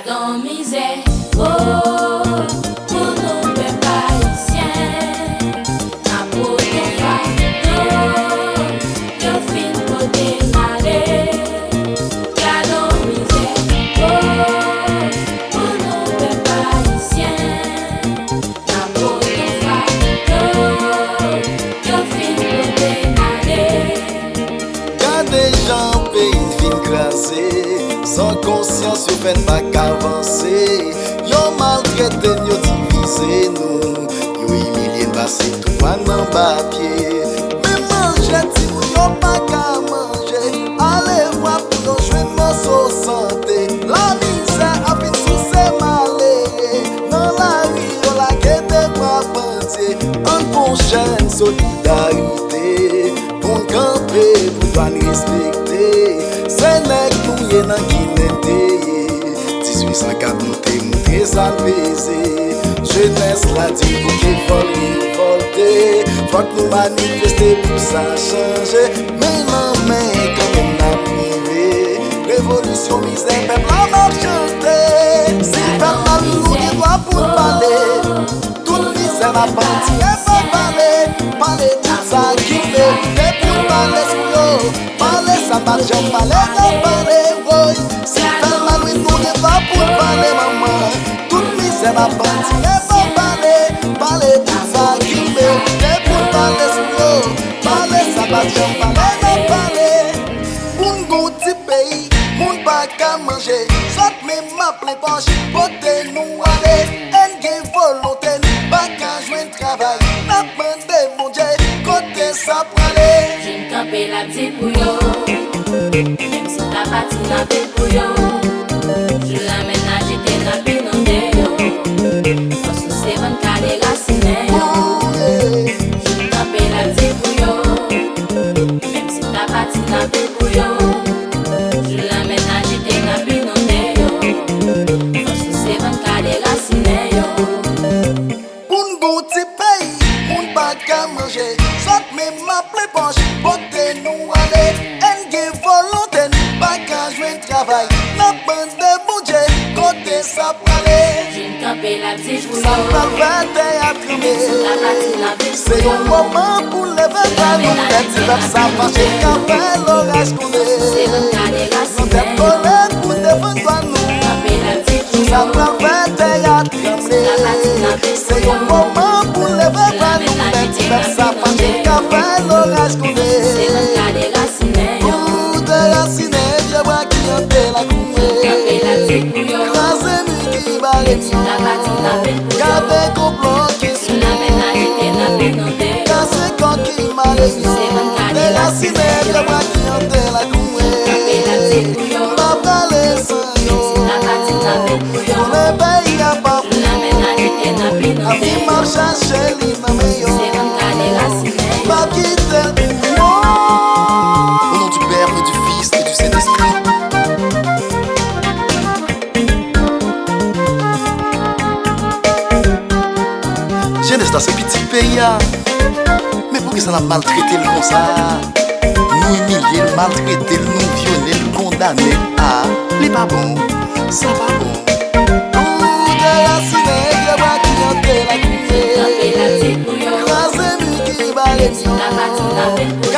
dans misère, oh, pour nous peuple haïtien, n'a pour ton fardeau, yo fin côté malé, dans misère, oh, pour nous peuple haïtien, n'a pour ton fardeau, yo fin côté malé. Quand des gens pays fin crasé, sans conscience, yo pen pas qu'avancer. Yo maltraité, yo divisé nous. Yo humilié, passé tout en bas pied. Mais manger, si vous yo pas qu'à manger. Allez voir pour nous jouer nos santé. La misère a fait sous ses malais. Dans la rue, yo la guette de quoi penser. En prochaine solidarité. Pour camper, pour doit respecter. C'est nèg nous yé nan Guinée. 1804 nous t'es montré ça baiser. Jeunesse la dit pour qu'il faut révolter. Faut que nous manifester pour ça changer. Mais non mais quand même n'a privé. Révolution misère peuple la marche chanter. Si fait mal nous qui doit pour parler. Toute misère la bâti et pas parler. Parler tout ça qui mérite pour parler sur l'eau. Parler ça marche en parler non parler. Oui. Si fait mal oui nous qui doit pour parler maman. Toute misère la bâti et pas parler. Parler tout ça qui mérite pour parler sur l'eau. Parler ça marche en parler non parler. Pour nous petit pays, moun pas qu'à manger. Soit même ma plein poche, pote nous aller. En gain volonté, pas qu'à jouer travail. N'a pas de mon Dieu, côté ça pralé. J'aime camper la petite pour yo. Même si ta partie n'a pas pour yo. Je l'amène à jeter la pinonde yo. Parce que c'est bon qu'à les raciner yo. J'aime camper la petite pour yo. Même si ta partie n'a pas pour yo. Je l'amène à jeter la pinonde yo. Parce que c'est bon qu'à les raciner yo. Pour nous petit pays, moun pas qu'à manger. Soit même ma plein poche, pote nous aller. En gain volonté, pas qu'à jouer travail. N'a pas de mon Dieu, côté ça pralé. J'aime camper la petite pour Ça yo. va faire théâtre, Même si ta partie n'a pas c'est pour un yo. moment pour lever la nous tête. Ça va chez café, l'orage qu'on C'est bon est. qu'à les Nous tête raciner yo. collègue pour défendre nous. Camper la petite pour Ça yo. va faire théâtre, c'est un moment pour lever la nous tête. Ça va chez café, l'orage qu'on C'est bon est. qu'à les raciner yo. Pour déraciner, je vois qui hanté la Camper la coulée. petite pour yo. Crasé mi qui barre Même si ta partie n'a pas pour yo. Gardez complot qui Je l'amène à jeter la pinonde yo. Casse quand qui m'a déraciné, je vois qui hanté la Camper la petite pour coulée. yo. M'a parlé sans yo. Ta partie n'a pas pour yo. On est pays à pas Je l'amène à jeter la A pinonde fi yo. marche à chéli, maman yo. C'est bon qu'à les raciner yo. Pas quitter le yo. Au nom du Père et du Fils et du Saint-Esprit. Jeunesse dans ce petit pays, mais pour que ça n'a maltraité le comme ça, nous humilier, le maltraiter, nous violer, le condamner, c'est pas bon, ça pas bon. Nous déraciner, je vois qui hanté la Camper la coulée. petite pour yo. Crasé mi qui barre Même si ta partie n'a pas pour yo.